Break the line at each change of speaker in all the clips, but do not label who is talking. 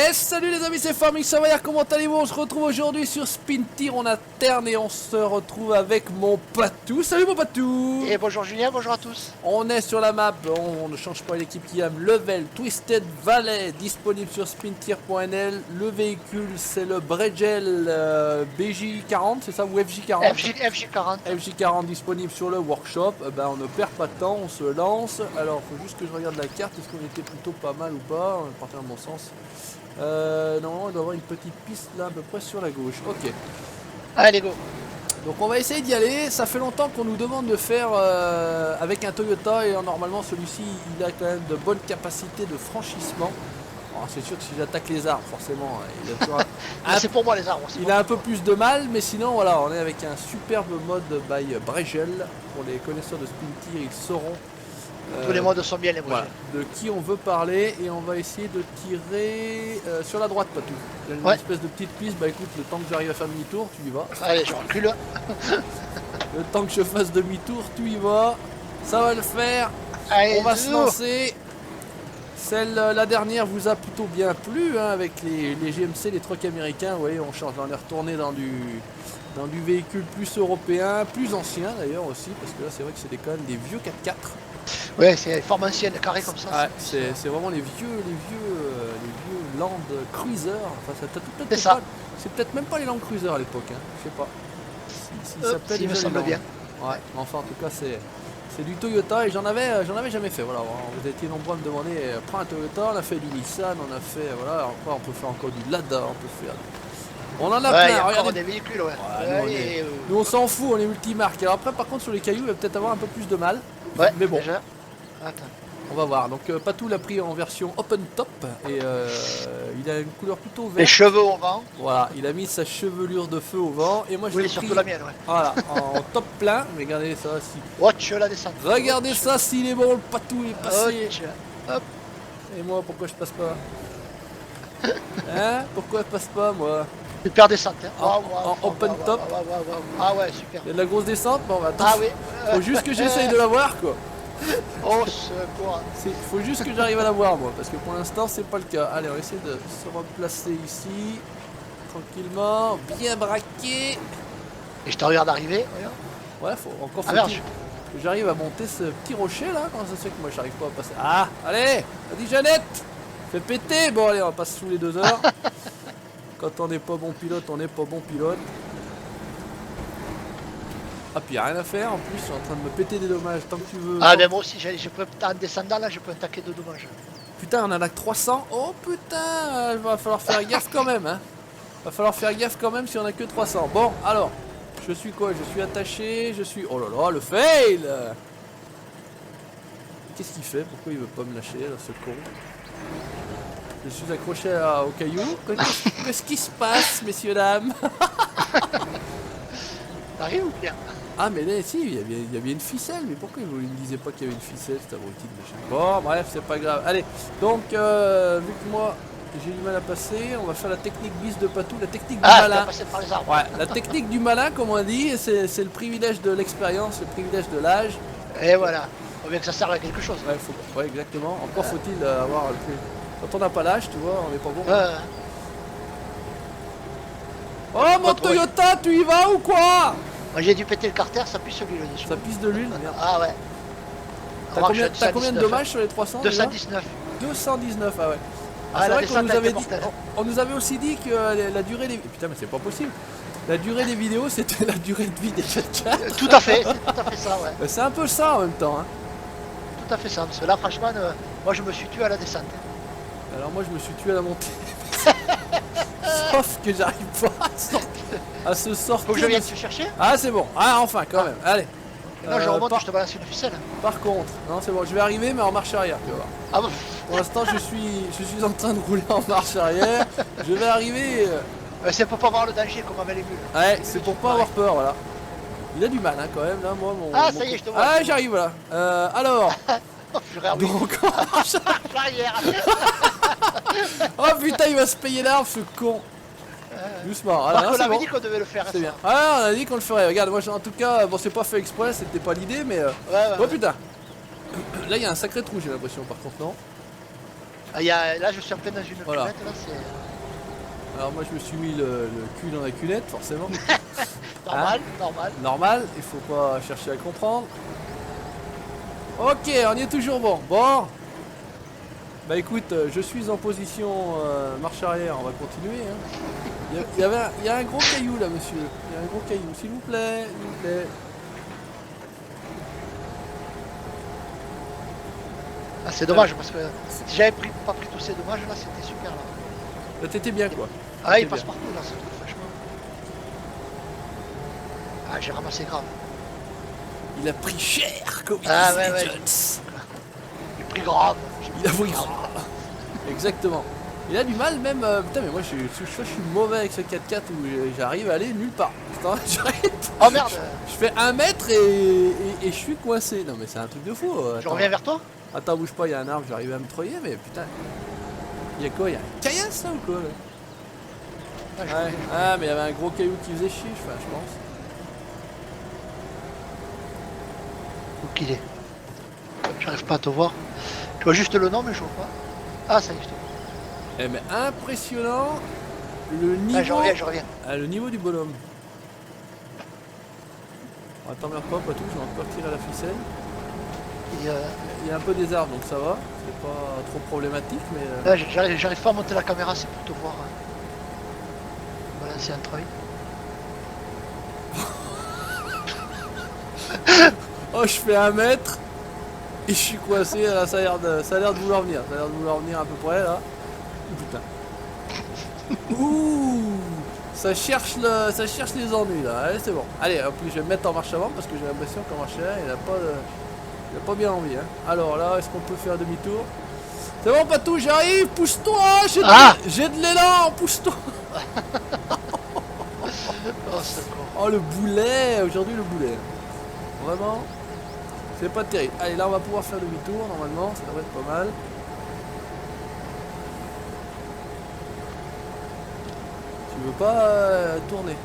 Yes, salut les amis, c'est Farming Savoyard, comment allez-vous? On se retrouve aujourd'hui sur Spintir, on alterne et on se retrouve avec mon Patou. Salut mon Patou.
Et bonjour Julien, bonjour à tous.
On est sur la map, on ne change pas l'équipe qui aime. Level Twisted Valley, disponible sur spintir.nl. Le véhicule c'est le Bregel BJ40, c'est ça, ou FJ40?
FJ40.
FJ40 disponible sur le workshop. Ben, on ne perd pas de temps, on se lance. Alors faut juste que je regarde la carte, est-ce qu'on était plutôt pas mal ou pas? On est parti dans le bon sens. Normalement il doit y avoir une petite piste là à peu près sur la gauche. Ok.
Allez go.
Donc on va essayer d'y aller. Ça fait longtemps qu'on nous demande de faire avec un Toyota et normalement celui-ci il a quand même de bonnes capacités de franchissement. C'est sûr que si j'attaque les arbres forcément il a toujours
c'est pour moi les arbres aussi.
Il a un peu plus de mal, mais sinon voilà, on est avec un superbe mode by Bregel. Pour les connaisseurs de Spintir, ils sauront
tous les modes sont bien les Bregel.
Voilà, de qui on veut parler et on va essayer de tirer sur la droite, pas tout. Il y a une espèce de petite piste, bah écoute, le temps que j'arrive à faire demi-tour, tu y vas.
Allez, je recule.
Le temps que je fasse demi-tour, tu y vas. Ça va le faire.
Allez,
on va se lancer. La dernière vous a plutôt bien plu hein, avec les GMC, les trucks américains. Vous voyez, on change, on est retourné dans du véhicule plus européen, plus ancien d'ailleurs aussi, parce que là c'est vrai que c'est quand même des vieux 4x4.
Ouais, c'est forme ancienne, carré comme ça.
Ouais, c'est vraiment les vieux Land Cruiser. Enfin, c'est peut-être même pas les Land Cruiser à l'époque, hein. Je sais pas.
Si me semble bien.
Ouais, enfin en tout cas c'est du Toyota et j'en avais jamais fait. Voilà, vous étiez nombreux à me demander, prends un Toyota, on a fait du Nissan, on a fait voilà, on peut faire encore du Lada, on peut faire. On en a plein, regardez
des véhicules, ouais.
Nous on s'en fout, on est multimarque. Alors après par contre sur les cailloux, il va peut-être avoir un peu plus de mal.
Ouais,
mais bon.
Déjà. Attends.
On va voir. Donc Patou l'a pris en version open top et il a une couleur plutôt verte.
Les cheveux au vent.
Voilà, il a mis sa chevelure de feu au vent et moi je l'ai
surtout
pris,
la mienne, ouais.
voilà, en top plein. Regardez ça si.
Watch la descente.
Regardez ça s'il est bon, le Patou il est passé.
Hop.
Et moi pourquoi je passe pas? Hein? Pourquoi je passe pas moi?
Super descente. Hein.
En open top.
Ah ouais, super.
Il y a de la grosse descente, bon bah attends.
Ah oui.
Faut juste que j'essaye de la voir quoi.
Oh secours.
Faut juste que j'arrive à la voir moi, parce que pour l'instant c'est pas le cas. Allez, on va essayer de se replacer ici, tranquillement, bien braqué.
Et je te regarde arriver.
Ouais, faut que j'arrive à monter ce petit rocher là. Comment ça se fait que moi j'arrive pas à passer? Ah, allez, vas-y Jeannette, fais péter. Bon allez, on va passer sous les 2 heures. Quand on n'est pas bon pilote, on n'est pas bon pilote. Ah puis y'a rien à faire en plus, je suis en train de me péter des dommages tant que tu veux.
Ah ben moi aussi, je peux en descendant là, je peux attaquer de dommages.
Putain, on en a que 300. Oh putain, il va falloir faire gaffe quand même hein. Va falloir faire gaffe quand même si on a que 300. Bon, alors, je suis quoi? Je suis attaché, je suis... Oh là là, le fail. Qu'est-ce qu'il fait? Pourquoi il veut pas me lâcher là, ce con? Je suis accroché au caillou. Qu'est-ce qui se passe, messieurs, dames?
T'arrives ou bien?
Ah mais là, si, il y avait une ficelle, mais pourquoi il ne disait pas qu'il y avait une ficelle, cet abruti de machin? Bon, bref, c'est pas grave. Allez, donc, vu que moi, j'ai du mal à passer, on va faire la technique bis de Patou, la technique du malin.
Par les arbres.
Ouais, la technique du malin, comme on dit, c'est le privilège de l'expérience, le privilège de l'âge.
Et voilà, faut bien que ça serve à quelque chose.
Ouais, exactement. Encore faut-il avoir le plus... Quand on n'a pas l'âge, tu vois, on n'est pas bon. Oh, mon Toyota, tu y vas ou quoi?
Moi j'ai dû péter le carter, ça pisse de l'huile dessus.
Ça pisse de l'huile, merde.
Ah ouais.
T'as combien de dommages sur les 300?
219.
219, ah ouais.
Ah,
c'est vrai
qu'on
on nous avait aussi dit que la durée des... Putain mais c'est pas possible. La durée des vidéos c'était la durée de vie des 4x4.
Tout à fait, c'est tout à fait ça, ouais.
C'est un peu ça en même temps. Hein.
Tout à fait ça, parce que là franchement, moi je me suis tué à la descente.
Alors moi je me suis tué à la montée. Sauf que j'arrive pas à se sortir.
Faut que je vienne te chercher.
Ah c'est bon, ah enfin quand même, allez.
Non, je remonte, je te balance une ficelle.
Par contre, non c'est bon, je vais arriver mais en marche arrière, tu vas voir.
Ah bon.
Pour l'instant je suis en train de rouler en marche arrière. Je vais arriver...
c'est pour pas voir le danger comme avec les mules.
Ouais, c'est pour pas avoir peur, voilà. Il a du mal hein, quand même, là, moi,
ça y est, je te vois.
Ah, j'arrive, voilà. Alors...
Donc, arrière.
Oh putain, il va se payer l'arbre, ce con. Doucement,
alors, on avait dit qu'on devait le faire.
C'est bien. Ah, on a dit qu'on le ferait. Regarde, moi, en tout cas, bon, c'est pas fait exprès, c'était pas l'idée, mais... Oh putain. Là, il y a un sacré trou, j'ai l'impression, par contre, non?
Ah, là, je suis en plein dans une
Voilà.
cuvette, là, c'est
Alors moi je me suis mis le cul dans la cunette, forcément.
normal, normal.
Normal, il faut pas chercher à comprendre. Ok, on y est toujours bon. Bon. Bah écoute, je suis en position marche arrière, on va continuer. Hein. Il y a un gros caillou là, monsieur. Il y a un gros caillou, s'il vous plaît, s'il vous plaît.
Ah, c'est dommage parce que si j'avais pas pris tous ces dommages là, c'était super là.
Là, t'étais bien quoi.
Ah, il
T'étais
passe
bien.
partout là, ce truc, franchement. Ah, j'ai ramassé grave.
Il a pris cher, comme il
Ah,
disait
ouais, ouais.
Jones.
J'ai pris grave.
Il a pris grave. Exactement. Il a du mal même. Putain, mais moi je suis mauvais avec ce 4x4 où j'arrive à aller nulle part. Putain,
Oh merde,
je fais 1 mètre et je suis coincé. Non, mais c'est un truc de fou.
je
Attends.
reviens vers toi.
Attends, bouge pas, il y a un arbre, j'arrive à me treuiller, mais putain. Il y a quoi? Il y a un caillasse là ou quoi là?
Ah, je
Ouais.
reviens.
Ah, mais il y avait un gros caillou qui faisait chier, enfin, je pense.
Où qu'il est? J'arrive pas à te voir. Je vois juste le nom, mais je vois pas. Ah, ça y est, je te vois.
Eh, mais impressionnant le niveau.
Ah, je reviens, je reviens.
Ah, le niveau du bonhomme. On va t'emmerder pas tout, je vais encore tirer à la ficelle.
Et,
Il y a un peu des arbres donc ça va, c'est pas trop problématique mais.
là, j'arrive pas à monter la caméra, c'est pour te voir. Hein. Voilà, c'est un treuil.
Oh, je fais 1 mètre et je suis coincé, là, ça a l'air de vouloir venir. Ça a l'air de vouloir venir à peu près là. Oh, putain. Ouh, ça cherche les ennuis là. Allez, c'est bon. Allez, en plus je vais me mettre en marche avant parce que j'ai l'impression qu'en marche arrière il a pas bien envie. Hein. Alors là, est-ce qu'on peut faire demi-tour? C'est bon, Patou, j'arrive, pousse-toi, j'ai de l'élan, pousse-toi.
Oh, secours.
Oh, le boulet, aujourd'hui le boulet. Vraiment, c'est pas terrible. Allez, là on va pouvoir faire demi-tour normalement, ça devrait être pas mal. Tu veux pas tourner?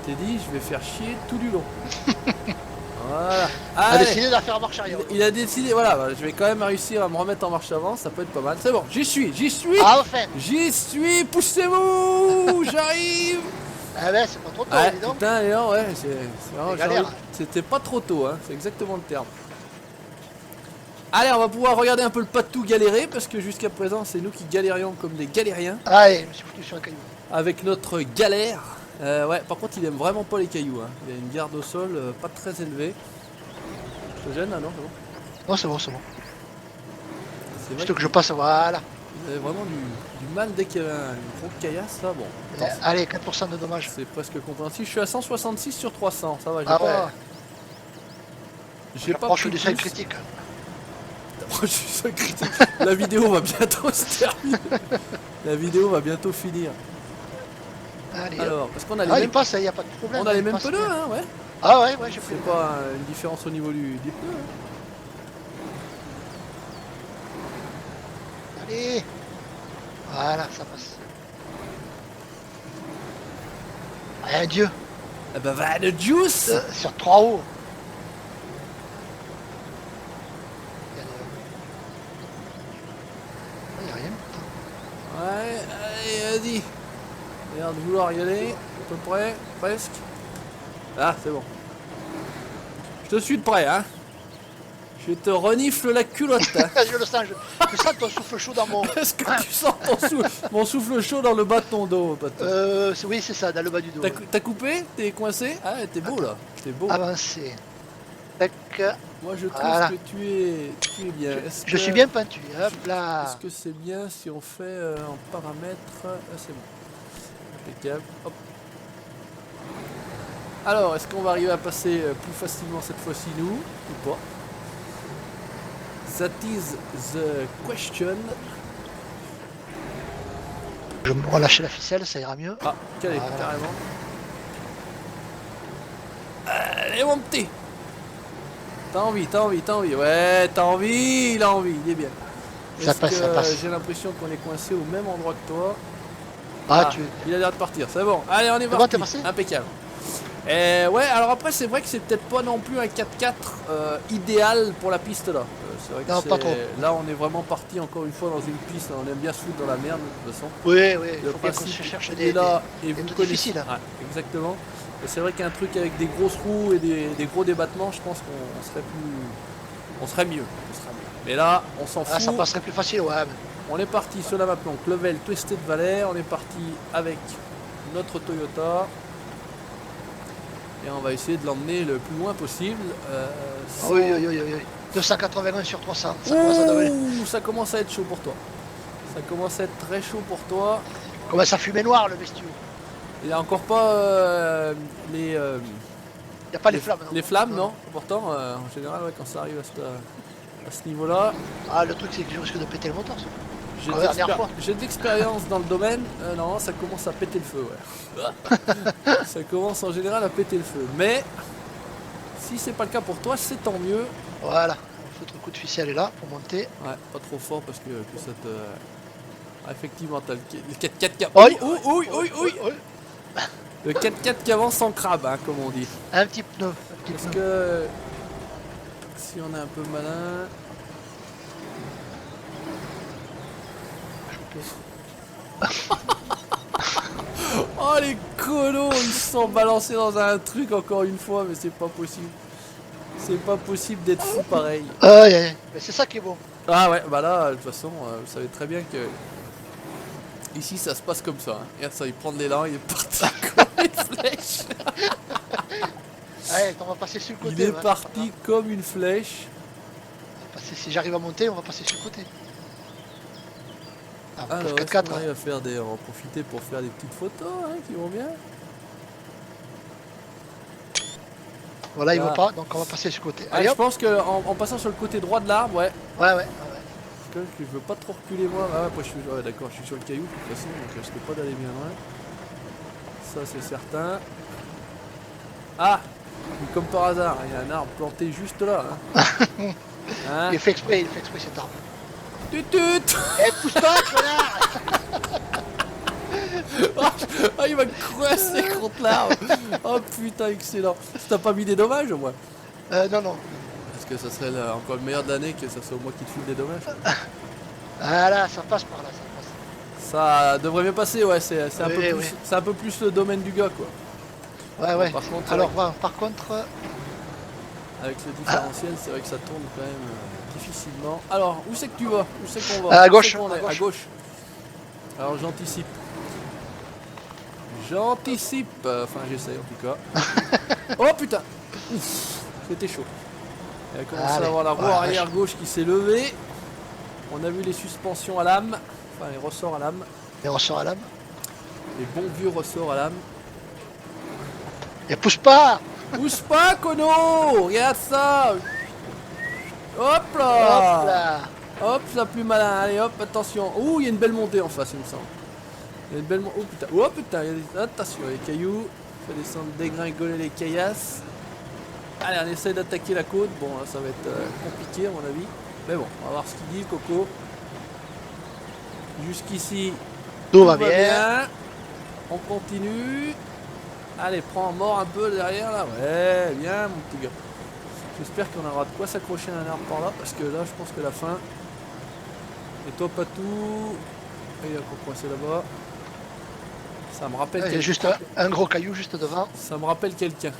Je t'ai dit, je vais faire chier tout du long. Voilà.
A
Allez,
décidé de la faire marche arrière.
il a décidé, voilà, bah, je vais quand même réussir à me remettre en marche avant, ça peut être pas mal. C'est bon, j'y suis,
Ah, enfin.
poussez-vous, j'arrive.
Ah ben, c'est pas trop tôt,
Ah,
dis donc.
putain, Léon, ouais, c'est vraiment,
C'est galère.
c'était pas trop tôt, hein, c'est exactement le terme. Allez, on va pouvoir regarder un peu le Patou galérer, parce que jusqu'à présent, c'est nous qui galérions comme des galériens,
Allez, je me suis foutu sur un caillou.
avec notre galère. Ouais, par contre, il aime vraiment pas les cailloux, hein. Il a une garde au sol pas très élevée. Je te gêne, ah non, c'est bon.
Non, c'est bon, c'est bon.
C'est vrai
Juste que je passe, voilà.
qu'il avait vraiment du mal dès qu'il y avait un gros caillasse, là, bon. Attends,
Allez, 4% de dommages.
c'est presque compréhensible. Je suis à 166 sur 300, ça va, j'ai
Ah
pas...
ouais.
J'ai pas
Proche
pris
du seuil
plus.
critique.
Je suis ça critique. La vidéo va bientôt se terminer. La vidéo va bientôt finir.
Allez,
Alors, parce qu'on a les
ah, il
mêmes,
passe, il n'y a pas de problème.
on a les
il
mêmes
passe
pneus,
bien.
hein, ouais.
Ah ouais, j'ai pris.
C'est pas une différence au niveau des pneus. Hein.
Allez. Voilà, ça passe. Ah, Dieu.
Eh ben, va le juice.
Sur 3 hauts. Il n'y a rien. Putain.
Ouais, allez, vas-y. L'air de vouloir y aller, à peu près, presque. Ah, c'est bon. Je te suis de près, hein. Je te renifle la culotte. Hein.
Je le sens, je sens ton souffle chaud dans mon.
Est-ce que tu sens mon souffle chaud dans le bas de ton dos, Patou?
Oui, c'est ça, dans le bas du dos.
T'as coupé? T'es coincé? Ah, t'es beau là. T'es beau.
Avancé. Tac.
Moi je trouve
Voilà.
que tu es bien. Est-ce
Je
que-
suis bien peintu. Hop là.
Est-ce que c'est bien si on fait en paramètres? Ah, c'est bon. Impeccable. Hop. Alors, est-ce qu'on va arriver à passer plus facilement cette fois-ci, nous, ou pas? That is the question.
Je vais me relâcher la ficelle, ça ira mieux.
Ah, calé,
Voilà.
carrément. Allez, mon petit. T'as envie. Ouais, t'as envie, il a envie, il est bien.
Ça
Est-ce
passe,
que
ça passe.
j'ai l'impression qu'on est coincé au même endroit que toi?
Ah, tu.
Il a l'air de partir, c'est bon. Allez, on est
bon,
parti.
t'es passé
Impeccable. Ouais, alors après, c'est vrai que c'est peut-être pas non plus un 4x4 idéal pour la piste là. c'est vrai que
Non, pas trop.
là on est vraiment parti encore une fois dans une piste, on aime bien se foutre dans la merde de toute façon.
Oui, oui, il
Le
faut pas qu'on se
principe,
cherche
il est là et
des
vous
trucs
connaissez.
difficiles.
Ouais, exactement. Et c'est vrai qu'un truc avec des grosses roues et des gros débattements, je pense qu'on serait plus. On serait mieux. Mais là, on s'en
Ah, ça
fout.
passerait plus facile, ouais.
On est parti sur la map donc Level Twisted Valley, on est parti avec notre Toyota. Et on va essayer de l'emmener le plus loin possible.
Ah oui, oui, oui, oui. 281 sur 300, ça commence à donner.
Ouh, ça commence à être chaud pour toi. Ça commence à être très chaud pour toi.
Commence à fumer noir le bestiau.
Il n'y a encore pas les,
Il n'y a pas les flammes. Non.
les flammes, non. Pourtant, en général, ouais, quand ça arrive à ce niveau-là,
Ah, le truc c'est que je risque de péter le moteur. Ça.
j'ai
La dernière fois.
de l'expérience dans le domaine. Non, ça commence à péter le feu, ouais. Ça commence en général à péter le feu. Mais si c'est pas le cas pour toi, c'est tant mieux.
Voilà, on fout un coup de ficelle est là pour monter.
Ouais, pas trop fort parce que ça te. Ah, effectivement, t'as le 4x4 qui
Oui,
oui. Le 4x4 qui avance en crabe, hein, comme on dit.
Un petit pneu. Un petit
Parce
pneu.
que si on est un peu malin. Oh les colos, ils se sont balancés dans un truc encore une fois, mais c'est pas possible. C'est pas possible d'être fou pareil.
Aïe, aïe. Mais c'est ça qui est bon.
Ah ouais, bah là, de toute façon, vous savez très bien que ici ça se passe comme ça. Hein. Regarde ça, il prend de l'élan, il est parti comme une flèche.
Allez, on va passer sur le côté.
Il est
ouais.
parti comme une flèche.
On va passer- si j'arrive à monter, on va passer sur le côté. Ah,
Alors,
pauvre
est-ce
4x4.
qu'on arrive à faire on va profiter pour faire des petites photos hein, qui vont bien.
Voilà, il
Ah.
veut pas, donc on va passer sur le côté.
Ah,
Allez
je
hop.
pense qu'en passant sur le côté droit de l'arbre, ouais.
Ouais.
Parce que je veux pas trop reculer moi. Ah ouais, moi je suis. Ouais, d'accord, je suis sur le caillou de toute façon, donc je risque pas d'aller bien loin. Ça c'est certain. Ah, comme par hasard, il y a un arbre planté juste là. Hein. Hein.
Il fait exprès cet arbre.
Tut tut.
Eh, pousse pas, connard.
Ah, il m'a coincé contre l'arbre. Oh putain, excellent. T'as pas mis des dommages au moins?
Non.
Parce que ça serait encore le meilleur d'année que ça soit moi qui te file des dommages.
Voilà, ça passe par là, ça passe.
Ça devrait bien passer, ouais, c'est un,
Oui,
peu plus-
oui.
c'est un peu plus le domaine du gars quoi.
Ouais.
Par contre,
Alors, par contre,
avec le différentiel, c'est vrai que ça tourne quand même difficilement. Alors, où c'est que tu vas? Où c'est qu'on va?
À
Où
gauche,
c'est qu'on est
à gauche.
Alors j'anticipe. J'anticipe. Enfin j'essaye en tout cas. Oh putain. Ouf, c'était chaud. Il a commencé
Allez,
à avoir la roue
ouais,
arrière gauche qui s'est levée. On a vu les suspensions à lame. Enfin les ressorts à lame.
et on sort à l'âme.
Les bons vieux ressorts à lame.
Et pousse pas.
Pousse pas Kono. Regarde ça. Hop
Hop
là.
là.
Hop, ça plus malin, allez hop, attention. Ouh, il y a une belle montée en face, il me semble. Il y a une belle montée. Oh putain, il y a des... attention, les cailloux. Faut descendre, dégringoler les caillasses. Allez, on essaie d'attaquer la côte. Bon, là, ça va être compliqué, à mon avis. Mais bon, on va voir ce qu'il dit, Coco. Jusqu'ici,
Tout va bien.
On continue. Allez, prends mort un peu derrière, là. Ouais, bien, mon petit gars. J'espère qu'on aura de quoi s'accrocher à un arbre par là, parce que là, je pense que la fin. Et toi, Patou. Il est encore coincé là-bas. Ça me rappelle
Il y a
quelqu'un.
juste un gros caillou juste devant.
Ça me rappelle quelqu'un.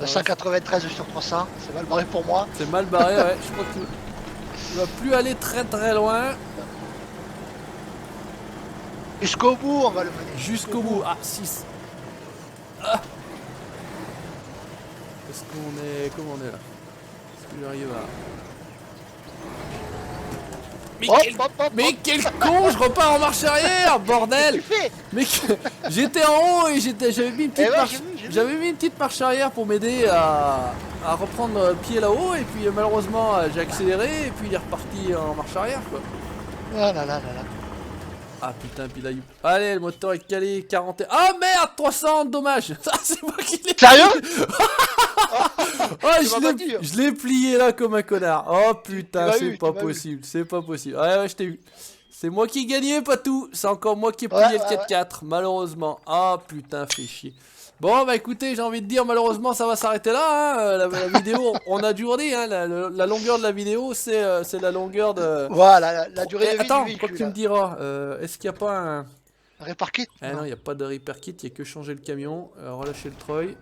193 sur 300, c'est mal barré pour moi.
C'est mal barré, ouais. Je crois que tu vas plus aller très très loin.
Jusqu'au bout, on va le mener.
Jusqu'au bout. Ah, 6. Ah. Est-ce qu'on est. Comment on est là? Est-ce que j'arrive à. Mais, mais quel con, je repars en marche arrière, bordel!
Qu'est-ce que tu fais?
Mais j'étais en haut et j'avais mis une petite
Eh ouais,
marche.
j'ai vu.
J'avais mis une petite marche arrière pour m'aider à reprendre pied là-haut et puis malheureusement j'ai accéléré et puis il est reparti en marche arrière quoi.
Ah là là.
Ah putain, puis là il... Allez, le moteur est calé, 41. Ah merde, 300 dommages. Ça c'est moi qui l'ai.
Sérieux?
Oh,
Tu m'as battu, hein.
je l'ai plié là comme un connard. Oh putain,
Tu m'as
c'est
eu,
pas
tu m'as eu.
possible, c'est pas possible. Ouais, je t'ai eu. C'est moi qui ai gagné, Patou. C'est encore moi qui ai
Ouais,
plié le
ouais,
4-4, malheureusement. Ah putain, fait chier. Bon, bah écoutez, j'ai envie de dire, malheureusement, ça va s'arrêter là. Hein. La vidéo, on a toujours dit, hein, la longueur de la vidéo, c'est la longueur de.
Voilà, la durée
Eh,
de vie
attends,
du
quoi que
véhicule.
tu me diras, est-ce qu'il n'y a pas un.
Répar kit?
Ah non, il n'y a pas de repair kit, il n'y a que changer le camion, relâcher le treuil.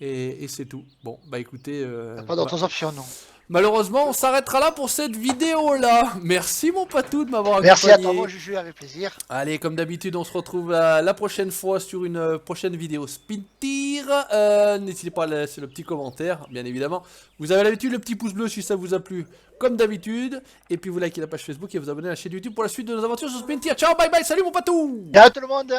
Et c'est tout. Bon, bah écoutez.
Pas d'autres options, non.
Malheureusement, on s'arrêtera là pour cette vidéo-là. Merci mon Patou de m'avoir
Merci à toi,
accompagné.
mon Juju, avec plaisir.
Allez, comme d'habitude, on se retrouve la prochaine fois sur une prochaine vidéo Spin Tir. N'hésitez pas à laisser le petit commentaire, bien évidemment. Vous avez l'habitude, le petit pouce bleu si ça vous a plu, comme d'habitude. Et puis vous likez la page Facebook et vous abonnez à la chaîne YouTube pour la suite de nos aventures sur Spin Tir. Ciao, bye bye, salut mon Patou.
Ciao tout le monde.